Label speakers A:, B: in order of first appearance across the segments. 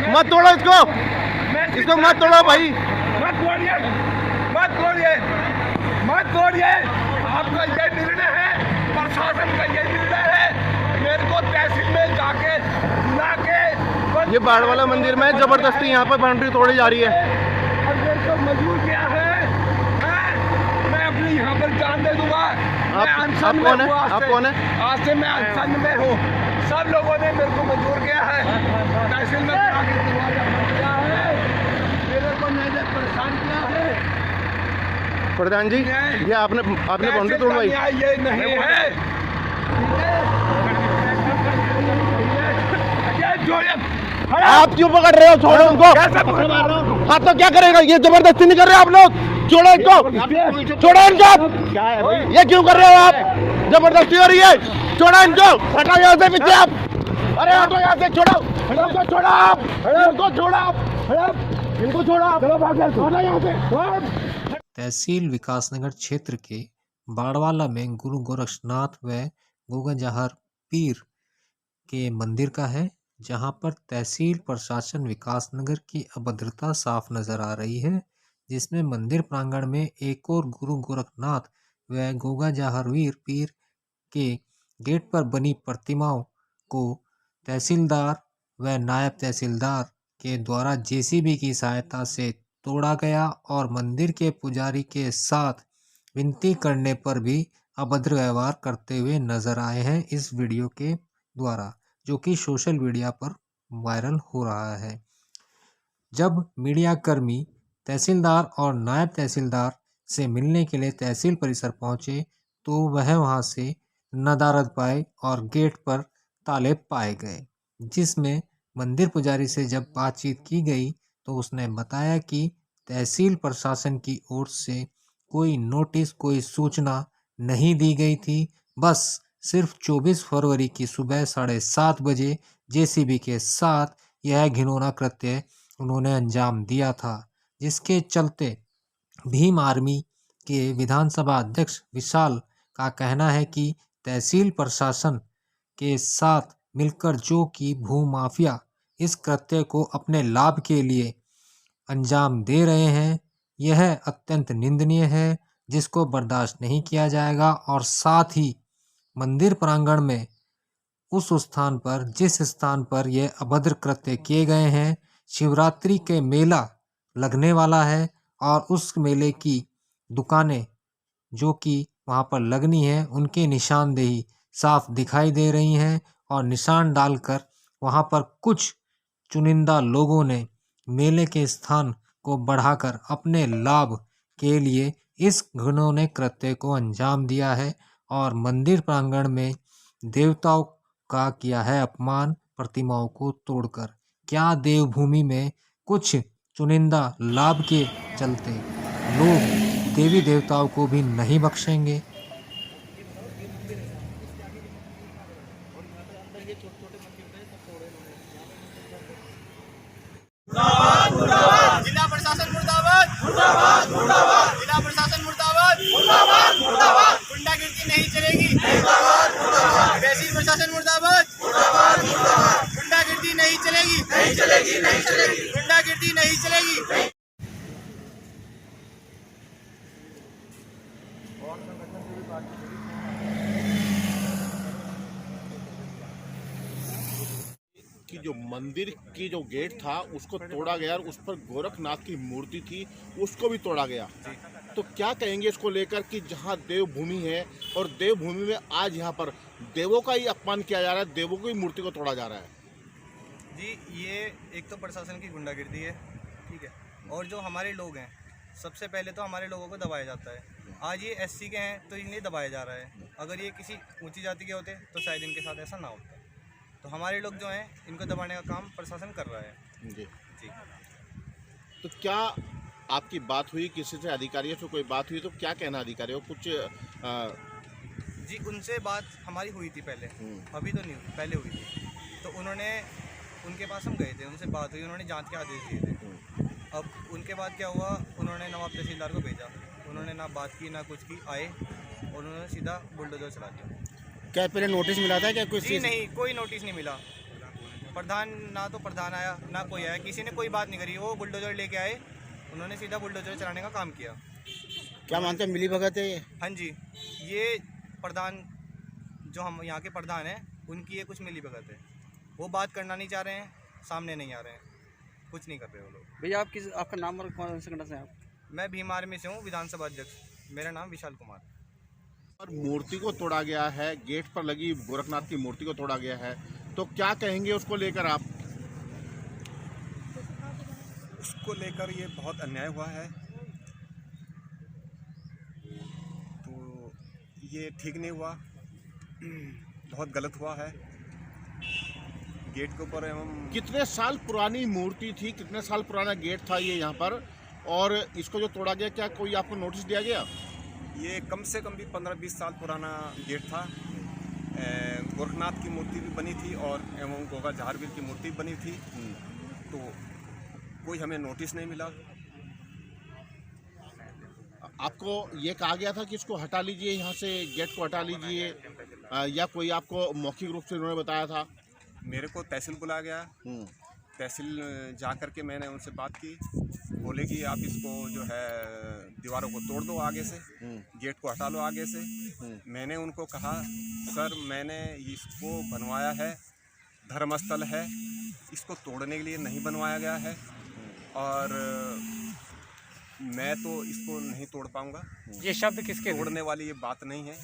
A: मत तोड़ो इसको मत तोड़ो भाई,
B: मत तोड़िए, मत तोड़िए, मत तोड़िए। आपका ये निर्णय है, प्रशासन का ये निर्णय है। मेरे को तहसील में जाके
A: ये बाढ़ वाला मंदिर में जबरदस्ती यहाँ पर बाउंड्री तोड़ी जा रही है
B: और मेरे को मजबूर किया है। मैं अपनी यहाँ पर जान दे दूंगा।
A: आप कौन है? आप कौन है?
B: आज से मैं अनशन में हूँ। सब लोगों ने मेरे को मजबूर किया है। तहसील में जाके दरवाजा बंद किया है, मेरे को मैंने परेशान किया है।
A: प्रधान जी, ये आपने बाउंड्री तोड़वाई?
B: ये नहीं है।
A: आप क्यों पकड़ रहे हो? छोड़ो उनको। हाँ तो क्या करेगा? ये जबरदस्ती नहीं कर रहे आप लोग? छोड़ो इनको, छोड़ो इनको। ये क्यों कर रहे हो आप? जबरदस्ती हो रही है, छोड़ो इनको। हटाओ यहाँ से पीछे आप। अरे हटो यहाँ से, छोड़ो इनको, छोड़ो आप, इनको छोड़ो आप, इनको छोड़ो आप, हटो यहाँ से।
C: तहसील विकासनगर क्षेत्र के बाड़वाला में गुरु गोरक्षनाथ व गोगा जहर पीर के मंदिर का है, जहां पर तहसील प्रशासन विकासनगर की अभद्रता साफ नजर आ रही है, जिसमें मंदिर प्रांगण में एक और गुरु गोरखनाथ व गोगा जहरवीर पीर के गेट पर बनी प्रतिमाओं को तहसीलदार व नायब तहसीलदार के द्वारा जेसीबी की सहायता से तोड़ा गया और मंदिर के पुजारी के साथ विनती करने पर भी अभद्र व्यवहार करते हुए नजर आए हैं इस वीडियो के द्वारा, जो कि सोशल मीडिया पर वायरल हो रहा है। जब मीडिया कर्मी तहसीलदार और नायब तहसीलदार से मिलने के लिए तहसील परिसर पहुंचे तो वह वहां से नदारद पाए और गेट पर ताले पाए गए, जिसमें मंदिर पुजारी से जब बातचीत की गई तो उसने बताया कि तहसील प्रशासन की ओर से कोई नोटिस, कोई सूचना नहीं दी गई थी। बस सिर्फ 24 फरवरी की सुबह 7:30 बजे जेसीबी के साथ यह घिनौना कृत्य उन्होंने अंजाम दिया था, जिसके चलते भीम आर्मी के विधानसभा अध्यक्ष विशाल का कहना है कि तहसील प्रशासन के साथ मिलकर जो कि भूमाफिया इस कृत्य को अपने लाभ के लिए अंजाम दे रहे हैं, यह अत्यंत निंदनीय है, जिसको बर्दाश्त नहीं किया जाएगा। और साथ ही मंदिर प्रांगण में उस स्थान पर, जिस स्थान पर यह अभद्र कृत्य किए गए हैं, शिवरात्रि के मेला लगने वाला है और उस मेले की दुकानें जो कि वहां पर लगनी है, उनके निशानदेही साफ दिखाई दे रही हैं और निशान डालकर वहां पर कुछ चुनिंदा लोगों ने मेले के स्थान को बढ़ाकर अपने लाभ के लिए इस घिनौने कृत्य को अंजाम दिया है और मंदिर प्रांगण में देवताओं का किया है अपमान, प्रतिमाओं को तोड़कर। क्या देवभूमि में कुछ चुनिंदा लाभ के चलते लोग देवी देवताओं को भी नहीं बख्शेंगे?
D: जिला प्रशासन मुर्दाबाद, मुर्दाबाद, मुर्दाबाद। जिला प्रशासन मुर्दाबाद, मुर्दाबाद, मुर्दाबाद। गुंडागिर्दी नहीं चलेगी, मुर्दाबाद, मुर्दाबाद। तहसील प्रशासन मुर्दाबाद, मुर्दाबाद, मुर्दाबाद। गुंडागिर्दी नहीं चलेगी, नहीं चलेगी, नहीं चलेगी। गुंडागिर्दी नहीं चलेगी।
E: कि जो मंदिर की जो गेट था उसको तोड़ा गया और उस पर गोरखनाथ की मूर्ति थी उसको भी तोड़ा गया। तो क्या कहेंगे इसको लेकर कि जहां देवभूमि है और देवभूमि में आज यहां पर देवों का ही अपमान किया जा रहा है, देवों की मूर्ति को तोड़ा जा रहा है?
F: जी, ये एक तो प्रशासन की गुंडागिर्दी है, ठीक है, और जो हमारे लोग हैं, सबसे पहले तो हमारे लोगों को दबाया जाता है। आज ये एससी के हैं तो इन्हें दबाया जा रहा है। अगर ये किसी ऊंची जाति के होते तो शायद इनके साथ ऐसा ना होता। तो हमारे लोग जो हैं इनको दबाने का काम प्रशासन कर रहा है।
E: जी।
F: जी।
E: तो क्या आपकी बात हुई किसी से, अधिकारियों से कोई बात हुई, तो क्या कहना अधिकारियों कुछ
F: जी उनसे बात हमारी हुई थी पहले, अभी तो नहीं हुई, पहले हुई थी। तो उन्होंने, उनके पास हम गए थे, उनसे बात हुई, उन्होंने जांच के आदेश दिए थे। अब उनके बाद क्या हुआ, उन्होंने नवाब तहसीलदार को भेजा, उन्होंने ना बात की ना कुछ की, आए और उन्होंने सीधा बुलडोजर चला दिया।
A: क्या पहले नोटिस मिला था क्या कुछ?
F: जी नहीं, कोई नोटिस नहीं मिला। प्रधान, ना तो प्रधान आया ना कोई आया, किसी ने कोई बात नहीं करी। वो बुलडोजर लेके आए, उन्होंने सीधा बुलडोजर चलाने का काम किया।
A: क्या मानते हैं मिली भगत है ये?
F: हाँ जी, ये प्रधान जो हम यहाँ के प्रधान हैं, उनकी ये कुछ मिली भगत है। वो बात करना नहीं चाह रहे हैं, सामने नहीं आ रहे हैं, कुछ नहीं कर रहे वो लोग।
G: भैया आप किस, आपका नाम और कौन से संगठन से हैं आप?
F: मैं भीम आर्मी से हूँ, विधानसभा अध्यक्ष। मेरा नाम विशाल कुमार।
E: और मूर्ति को तोड़ा गया है, गेट पर लगी गोरखनाथ की मूर्ति को तोड़ा गया है, तो क्या कहेंगे उसको लेकर आप?
H: उसको लेकर ये बहुत अन्याय हुआ है, तो ये ठीक नहीं हुआ, बहुत गलत हुआ है। गेट के ऊपर एवं
E: कितने साल पुरानी मूर्ति थी, कितने साल पुराना गेट था ये यहाँ पर, और इसको जो तोड़ा गया, क्या कोई आपको नोटिस दिया गया?
H: ये कम से कम भी 15-20 साल पुराना गेट था। गोरखनाथ की मूर्ति भी बनी थी और एवं गोगा जहारवीर की मूर्ति भी बनी थी, तो कोई हमें नोटिस नहीं मिला।
E: आपको ये कहा गया था कि इसको हटा लीजिए, यहाँ से गेट को हटा लीजिए, या कोई आपको मौखिक रूप से उन्होंने बताया था?
H: मेरे को तहसील बुलाया गया, तहसील जा कर के मैंने उनसे बात की, बोले कि आप इसको जो है दीवारों को तोड़ दो आगे से, गेट को हटा लो आगे से। मैंने उनको कहा सर मैंने इसको बनवाया है, धर्मस्थल है, इसको तोड़ने के लिए नहीं बनवाया गया है, और मैं तो इसको नहीं तोड़ पाऊंगा।
I: ये शब्द किसके थे?
H: तोड़ने वाली ये बात नहीं है।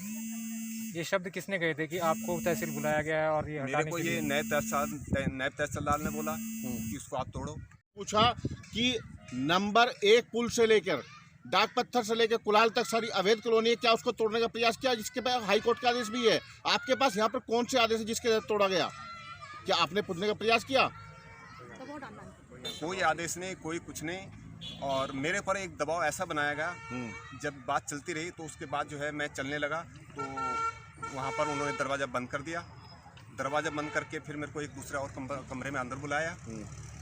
I: ये शब्द किसने कहे थे कि आपको तहसील बुलाया गया है और ये
H: मेरे
I: हटाने
H: को
I: के
H: ये
I: लिए?
H: नायब तहसीलदार ने बोला कि इसको आप तोड़ो।
E: पूछा कि नंबर 1 पुल से लेकर डाक पत्थर से लेकर कुलाल तक सारी अवैध कॉलोनी है, क्या उसको तोड़ने का प्रयास किया, जिसके पास हाई कोर्ट का आदेश भी है? आपके पास यहाँ पर कौन से आदेश है जिसके तहत तोड़ा गया? क्या आपने पूछने का प्रयास किया?
H: कोई आदेश नहीं, कोई कुछ नहीं, और मेरे पर एक दबाव ऐसा बनाया गया। जब बात चलती रही तो उसके बाद जो है मैं चलने लगा, तो वहाँ पर उन्होंने दरवाज़ा बंद कर दिया। दरवाज़ा बंद करके फिर मेरे को एक दूसरे और कमरे में अंदर बुलाया,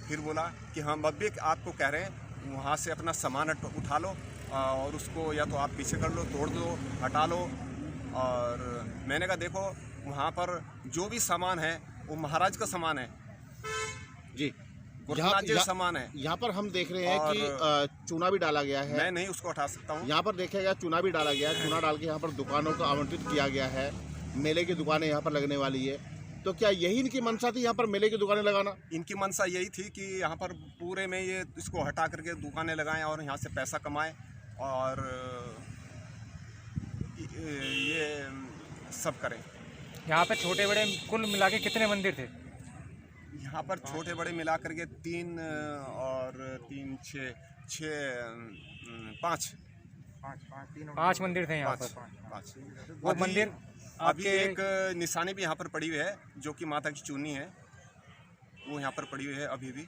H: फिर बोला कि हम अब भी आपको कह रहे हैं वहाँ से अपना सामान उठा लो और उसको या तो आप पीछे कर लो, तोड़ दो, हटा लो। और मैंने कहा देखो वहाँ पर जो भी सामान है वो महाराज का सामान है
E: जी,
H: गोरखनाथ जी का सामान है।
E: यहाँ पर हम देख रहे हैं कि चूना भी डाला गया है।
H: मैं नहीं उसको हटा सकता हूँ।
E: यहाँ पर देखेगा चूना भी डाला गया है, चूना डाल के यहाँ पर दुकानों को आवंटित किया गया है, मेले की दुकानें यहाँ पर लगने वाली है। तो क्या यही इनकी मंशा थी यहाँ पर मेले की दुकानें लगाना?
H: इनकी मंशा यही थी कि यहाँ पर पूरे में ये इसको हटा करके दुकानें लगाएं और यहाँ से पैसा कमाएं, और ये सब करें।
I: यहाँ पे छोटे बड़े कुल मिला के कितने मंदिर थे?
H: यहाँ पर छोटे बड़े मिला करके 3 और 3 6
I: पाँच मंदिर थे यहाँ पर।
H: 5।
I: वो मंदिर
H: अभी एक निशानी भी यहाँ पर पड़ी हुई है जो कि माता की चूनी है, वो यहाँ पर पड़ी हुई है अभी भी।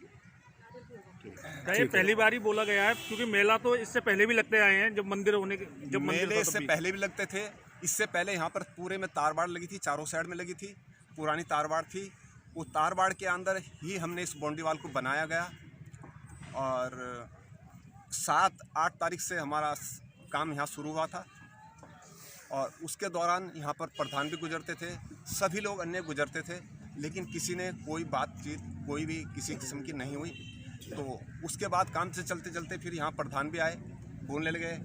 J: ये पहली बार ही बोला गया है, क्योंकि मेला तो इससे पहले भी लगते आए हैं, जब मंदिर होने के
H: मेले इससे पहले भी लगते थे। इससे पहले यहाँ पर पूरे में तारबाड़ लगी थी, चारों साइड में लगी थी, पुरानी तारबाड़ थी। वो तारबाड़ के अंदर ही हमने इस बाउंड्री वाल को बनाया गया, और 7-8 तारीख से हमारा काम यहाँ शुरू हुआ था, और उसके दौरान यहाँ पर प्रधान भी गुजरते थे, सभी लोग अन्य गुजरते थे, लेकिन किसी ने कोई बातचीत कोई भी किसी किस्म की नहीं हुई। तो उसके बाद काम से चलते चलते फिर यहाँ प्रधान भी आए, बोलने लगे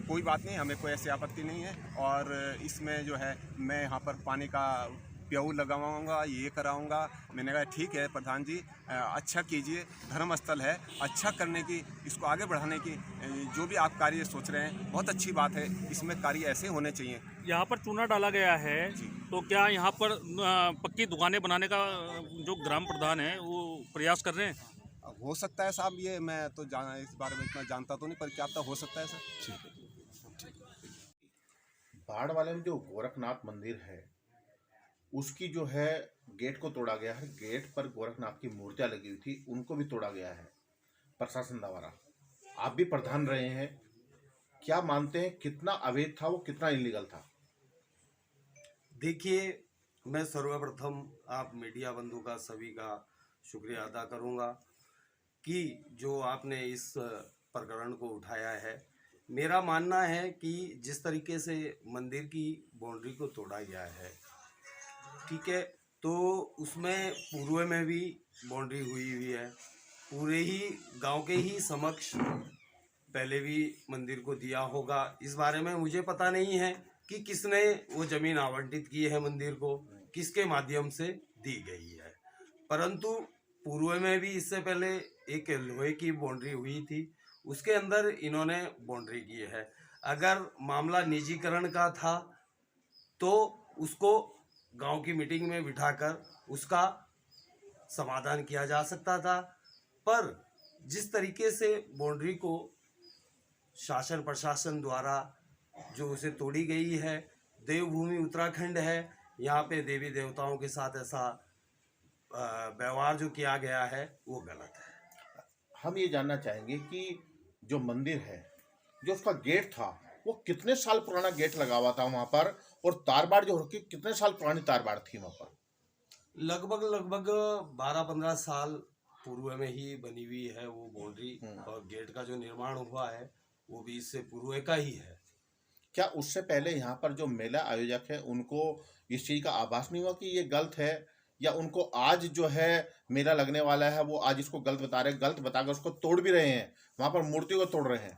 H: कोई बात नहीं, हमें कोई ऐसी आपत्ति नहीं है, और इसमें जो है मैं यहाँ पर पानी का प्याऊ लगाऊंगा, ये कराऊंगा। मैंने कहा ठीक है प्रधान जी, अच्छा कीजिए, धर्मस्थल है, अच्छा करने की, इसको आगे बढ़ाने की जो भी आप कार्य सोच रहे हैं बहुत अच्छी बात है, इसमें कार्य ऐसे होने चाहिए।
J: यहाँ पर चूना डाला गया है, तो क्या यहाँ पर पक्की दुकानें बनाने का जो ग्राम प्रधान है वो प्रयास कर रहे हैं?
H: हो सकता है साहब, ये मैं तो इस बारे में इतना जानता तो नहीं, पर क्या पता हो सकता है सर।
E: बाढ़ वाले में जो गोरखनाथ मंदिर है उसकी जो है गेट को तोड़ा गया है, गेट पर गोरखनाथ की मूर्तियां लगी हुई थी उनको भी तोड़ा गया है। प्रशासन द्वारा, आप भी प्रधान रहे हैं, क्या मानते हैं कितना अवैध था वो, कितना इलीगल था?
K: देखिए, मैं सर्वप्रथम आप मीडिया बंधु का सभी का शुक्रिया अदा करूंगा कि जो आपने इस प्रकरण को उठाया है। मेरा मानना है कि जिस तरीके से मंदिर की बाउंड्री को तोड़ा गया है, ठीक है, तो उसमें पूर्व में भी बाउंड्री हुई है, पूरे ही गांव के ही समक्ष पहले भी मंदिर को दिया होगा। इस बारे में मुझे पता नहीं है कि किसने वो जमीन आवंटित की है मंदिर को, किसके माध्यम से दी गई है, परंतु पूर्व में भी इससे पहले एक लोहे की बाउंड्री हुई थी, उसके अंदर इन्होंने बाउंड्री की है। अगर मामला निजीकरण का था तो उसको गांव की मीटिंग में बिठाकर उसका समाधान किया जा सकता था, पर जिस तरीके से बाउंड्री को शासन प्रशासन द्वारा जो उसे तोड़ी गई है, देवभूमि उत्तराखंड है, यहाँ पे देवी देवताओं के साथ ऐसा व्यवहार जो किया गया है वो गलत है।
E: हम ये जानना चाहेंगे कि जो मंदिर है, जो उसका गेट था, वो कितने साल पुराना गेट लगा हुआ था वहां पर, और तारबाड़ जो रखी कितने साल पुरानी तारबाड़ थी वहां पर?
K: लगभग 12-15 साल पूर्व में ही बनी हुई है वो बाउंड्री, और गेट का जो निर्माण हुआ है वो भी इससे पूर्व का ही है।
E: क्या उससे पहले यहाँ पर जो मेला आयोजक है उनको इस चीज का आभास नहीं हुआ कि ये गलत है, या उनको आज जो है मेला लगने वाला है वो आज इसको गलत बता रहे हैं, गलत बताकर उसको तोड़ भी रहे हैं, वहां पर मूर्ति को तोड़ रहे हैं?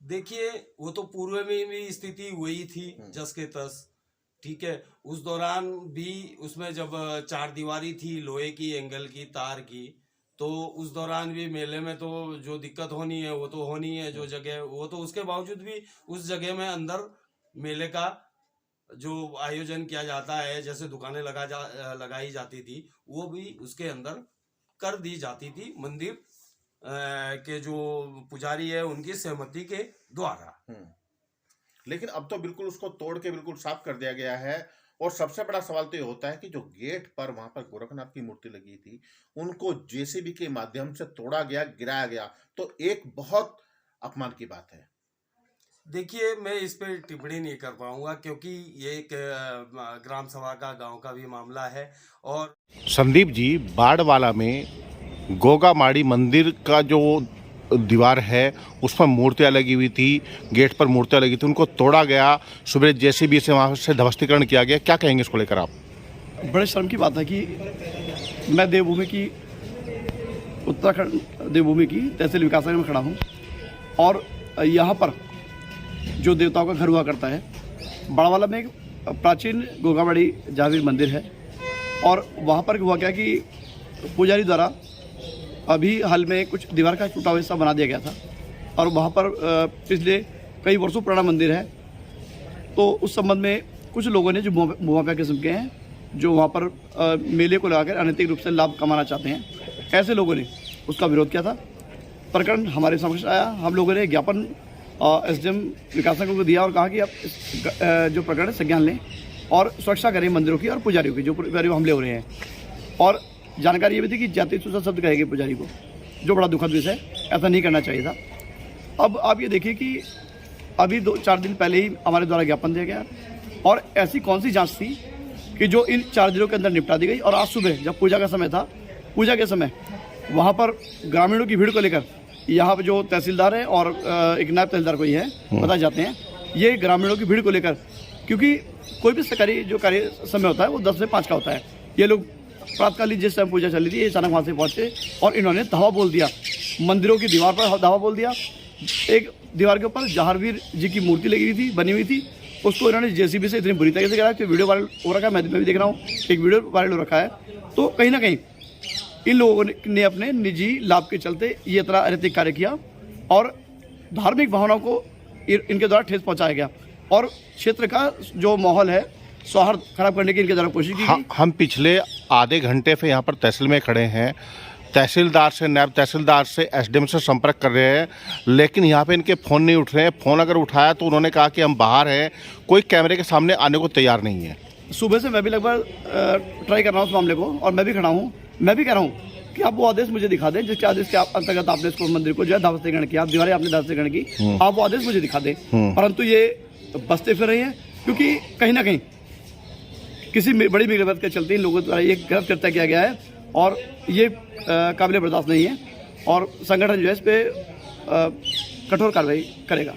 K: देखिए, वो तो पूर्व में भी स्थिति हुई थी जस के तस, ठीक है। उस दौरान भी उसमें जब 4 दीवारी थी लोहे की, एंगल की, तार की, तो उस दौरान भी मेले में तो जो दिक्कत होनी है वो तो होनी है, जो जगह वो तो उसके बावजूद भी उस जगह में अंदर मेले का जो आयोजन किया जाता है, जैसे दुकानें लगाई जाती थी, वो भी उसके अंदर कर दी जाती थी मंदिर के जो पुजारी है उनकी सहमति के द्वारा।
E: लेकिन अब तो बिल्कुल उसको तोड़ के बिल्कुल साफ कर दिया गया है, और सबसे बड़ा सवाल तो ये होता है कि जो गेट पर वहां पर गोरखनाथ की मूर्ति लगी थी उनको जेसीबी के माध्यम से तोड़ा गया, गिराया गया, तो एक बहुत अपमान की बात है।
K: देखिए, मैं इस पे टिप्पणी नहीं कर पाऊंगा क्योंकि ये एक ग्राम सभा का, गांव का भी मामला है। और
E: संदीप जी, बाड़वाला में गोगामाड़ी मंदिर का जो दीवार है उस पर मूर्तियाँ लगी हुई थी, गेट पर मूर्तियाँ लगी थी, उनको तोड़ा गया, सुबह जेसीबी से वहाँ से ध्वस्तीकरण किया गया, क्या कहेंगे इसको लेकर आप?
G: बड़े शर्म की बात है कि मैं देवभूमि की, उत्तराखंड देवभूमि की तहसील विकासनगर में खड़ा हूँ, और यहाँ पर जो देवताओं का घर हुआ करता है, बाड़वाला में एक प्राचीन गोगामाड़ी जावीर मंदिर है, और वहाँ पर हुआ क्या कि पुजारी द्वारा अभी हाल में कुछ दीवार का टूटा हुआ हिस्सा बना दिया गया था, और वहाँ पर पिछले कई वर्षों पुराना मंदिर है, तो उस संबंध में कुछ लोगों ने जो मुआवजा किस्म के हैं, जो वहाँ पर मेले को लगाकर अनैतिक रूप से लाभ कमाना चाहते हैं, ऐसे लोगों ने उसका विरोध किया था। प्रकरण हमारे समक्ष आया, हम लोगों ने ज्ञापन एसडीएम विकासनगर को दिया और कहा कि आप इस जो प्रकरण संज्ञान लें और सुरक्षा करें मंदिरों की और पुजारियों की, जो पुजारियों हमले हो रहे हैं। और जानकारी ये भी थी कि जाति सूचना शब्द कहेंगे पुजारी को, जो बड़ा दुखद विषय है, ऐसा नहीं करना चाहिए था। अब आप ये देखिए कि अभी 2-4 दिन पहले ही हमारे द्वारा ज्ञापन दिया गया, और ऐसी कौन सी जांच थी कि जो इन 4 दिनों के अंदर निपटा दी गई। और आज सुबह जब पूजा का समय था, पूजा के समय वहाँ पर ग्रामीणों की भीड़ को लेकर यहाँ पर जो तहसीलदार है और एक नायब तहसीलदार कोई है बताए जाते हैं, ये ग्रामीणों की भीड़ को लेकर, क्योंकि कोई भी सरकारी जो कार्य समय होता है वो 10 से 5 का होता है, ये लोग प्रातकालीन जिस टाइम पूजा चल रही थी, ये अचानक वहाँ से पहुँचे और इन्होंने धावा बोल दिया, मंदिरों की दीवार पर धावा बोल दिया। एक दीवार के ऊपर जहारवीर जी की मूर्ति लगी हुई थी, बनी हुई थी, उसको इन्होंने जेसीबी से इतनी बुरी तरीके से गिराया कि वीडियो वायरल हो रखा है, मैं भी देख रहा हूँ, एक वीडियो वायरल हो रखा है। तो कहीं ना कहीं इन लोगों ने अपने निजी लाभ के चलते ये इतना अनैतिक कार्य किया, और धार्मिक भावनाओं को इनके द्वारा ठेस पहुँचाया गया, और क्षेत्र का जो माहौल है सौहार्द खराब करने की इनके द्वारा कोशिश की गई।
E: हम पिछले आधे घंटे से यहाँ पर तहसील में खड़े हैं, तहसीलदार से, नायब तहसीलदार से, एसडीएम से संपर्क कर रहे हैं, लेकिन यहाँ पे इनके फ़ोन नहीं उठ रहे हैं। फ़ोन अगर उठाया तो उन्होंने कहा कि हम बाहर हैं, कोई कैमरे के सामने आने को तैयार नहीं है।
G: सुबह से मैं भी लगभग ट्राई कर रहा हूँ उस मामले को, और मैं भी खड़ा हूँ, मैं भी कह रहा हूँ कि आप वो आदेश मुझे दिखा दें जिसके आदेश के अंतर्गत आपने इसको मंदिर को जो है ध्वस्तीकरण किया, आप दीवारें आपने ध्वस्तीकरण की, आप वो आदेश मुझे दिखा दें। परंतु ये बसते फिर रही हैं, क्योंकि कहीं ना कहीं किसी बड़ी मिगलत के चलते इन लोगों द्वारा ये गलत कृत्य किया गया है और ये काबिल बर्दाश्त नहीं है और संगठन जो है इस पर कठोर कार्रवाई करेगा।